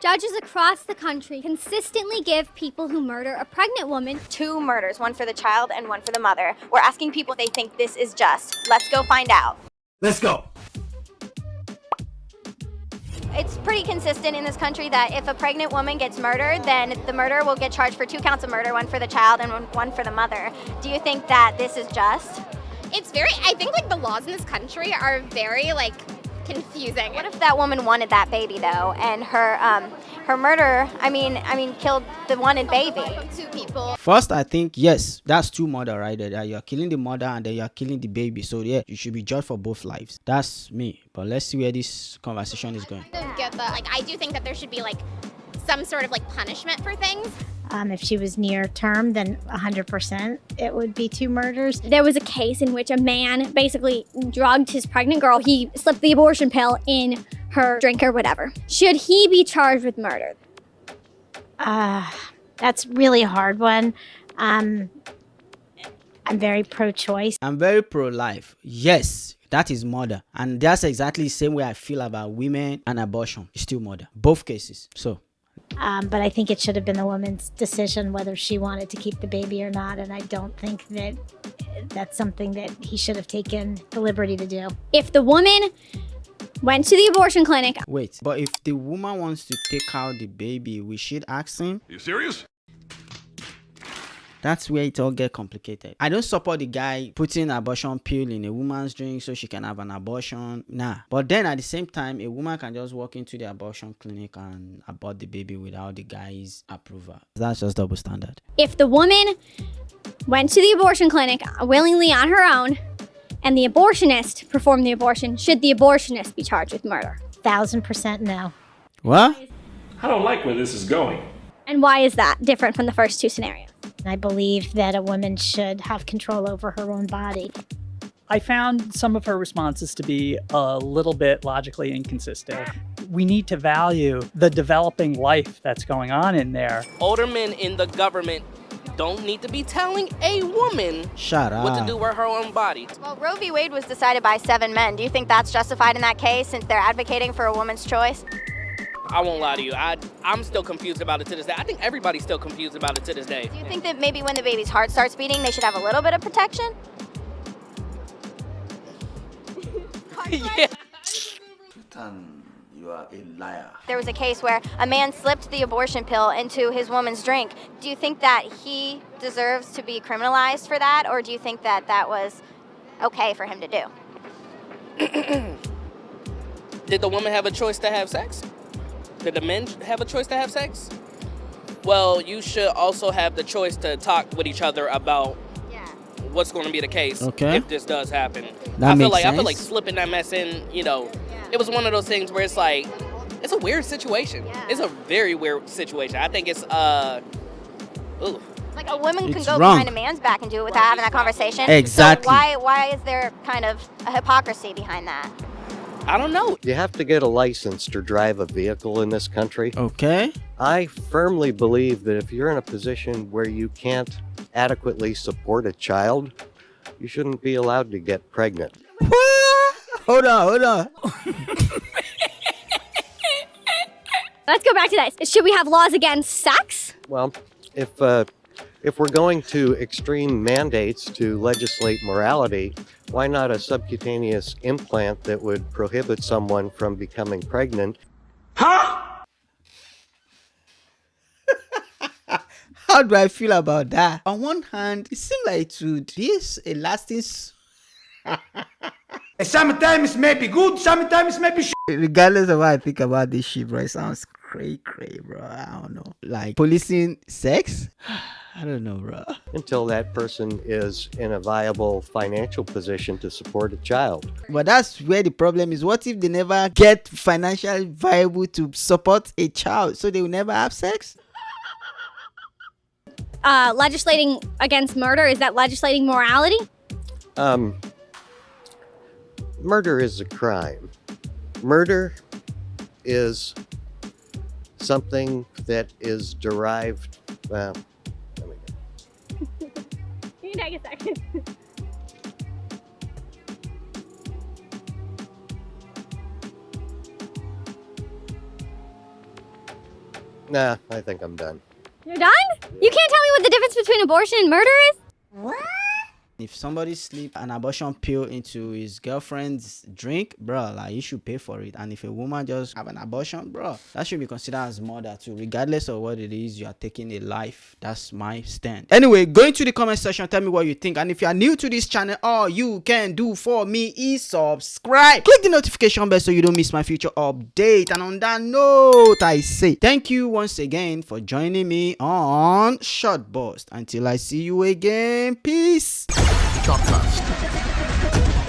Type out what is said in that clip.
Judges across the country consistently give people who murder a pregnant woman 2 murders, one for the child and one for the mother. We're asking people if they think this is just. Let's go find out. Let's go. It's pretty consistent in this country that if a pregnant woman gets murdered, then the murderer will get charged for 2 counts of murder, one for the child and one for the mother. Do you think that this is just? I think like the laws in this country are very like confusing. What if that woman wanted that baby though, and her murderer, killed the wanted baby? 2 people. First, I think yes, that's 2 murder right there. That you're killing the mother and then you're killing the baby. So yeah, you should be judged for both lives. That's me. But let's see where this conversation is going. I don't get that. Like I do think that there should be like some sort of like punishment for things. If she was near term, then 100% it would be 2 murders. There was a case in which a man basically drugged his pregnant girl. He slipped the abortion pill in her drink or whatever. Should he be charged with murder? That's really a hard one. I'm very pro-choice. I'm very pro-life. Yes, that is murder. And that's exactly the same way I feel about women and abortion. It's still murder. Both cases. So. But I think it should have been the woman's decision whether she wanted to keep the baby or not. And I don't think that that's something that he should have taken the liberty to do. If the woman went to the abortion clinic. Wait, but if the woman wants to take out the baby, we should ask him? You serious? That's where it all get complicated. I don't support the guy putting abortion pill in a woman's drink so she can have an abortion. Nah. But then at the same time, a woman can just walk into the abortion clinic and abort the baby without the guy's approval. That's just double standard. If the woman went to the abortion clinic willingly on her own and the abortionist performed the abortion, should the abortionist be charged with murder? 1000% no. What? I don't like where this is going. And why is that different from the first 2 scenarios? I believe that a woman should have control over her own body. I found some of her responses to be a little bit logically inconsistent. We need to value the developing life that's going on in there. Older men in the government don't need to be telling a woman Shut up. what to do with her own body. Well, Roe v. Wade was decided by 7 men. Do you think that's justified in that case since they're advocating for a woman's choice? I won't lie to you. I'm still confused about it to this day. I think everybody's still confused about it to this day. Do you think that maybe when the baby's heart starts beating, they should have a little bit of protection? Yeah. You are a liar. There was a case where a man slipped the abortion pill into his woman's drink. Do you think that he deserves to be criminalized for that, or do you think that that was okay for him to do? Did the woman have a choice to have sex? Did the men have a choice to have sex? Well, you should also have the choice to talk with each other about what's going to be the case if this does happen. I feel like slipping that mess in, it was one of those things where it's like, it's a weird situation. Yeah. It's a very weird situation. I think it's like a woman can go wrong. behind a man's back and do it without having that conversation. Exactly. So why is there kind of a hypocrisy behind that? I don't know. You have to get a license to drive a vehicle in this country. Okay. I firmly believe that if you're in a position where you can't adequately support a child, you shouldn't be allowed to get pregnant. What? Hold on. Let's go back to this. Should we have laws against sex? Well, if we're going to extreme mandates to legislate morality, why not a subcutaneous implant that would prohibit someone from becoming pregnant? Huh? How do I feel about that? On one hand, it seems like it would be a lasting... Sometimes it may be good, sometimes it may be shit. Regardless of what I think about this shit, bro, it sounds cray, bro. I don't know. Like, policing sex? I don't know, bro. Until that person is in a viable financial position to support a child. But that's where the problem is. What if they never get financially viable to support a child, so they will never have sex? Legislating against murder, is that legislating morality? Murder is a crime. Murder is something that is derived, well, You can take a second. Nah, I think I'm done. You're done? You can't tell me what the difference between abortion and murder is? If somebody slip an abortion pill into his girlfriend's drink, bro, like you should pay for it. And if a woman just have an abortion, bro, that should be considered as murder too, regardless of what it is. You are taking a life. That's my stand. Anyway, go into the comment section, tell me what you think. And if you are new to this channel, all you can do for me is subscribe. Click the notification bell so you don't miss my future update. And on that note, I say thank you once again for joining me on Short Burst. Until I see you again, peace. Short Burst.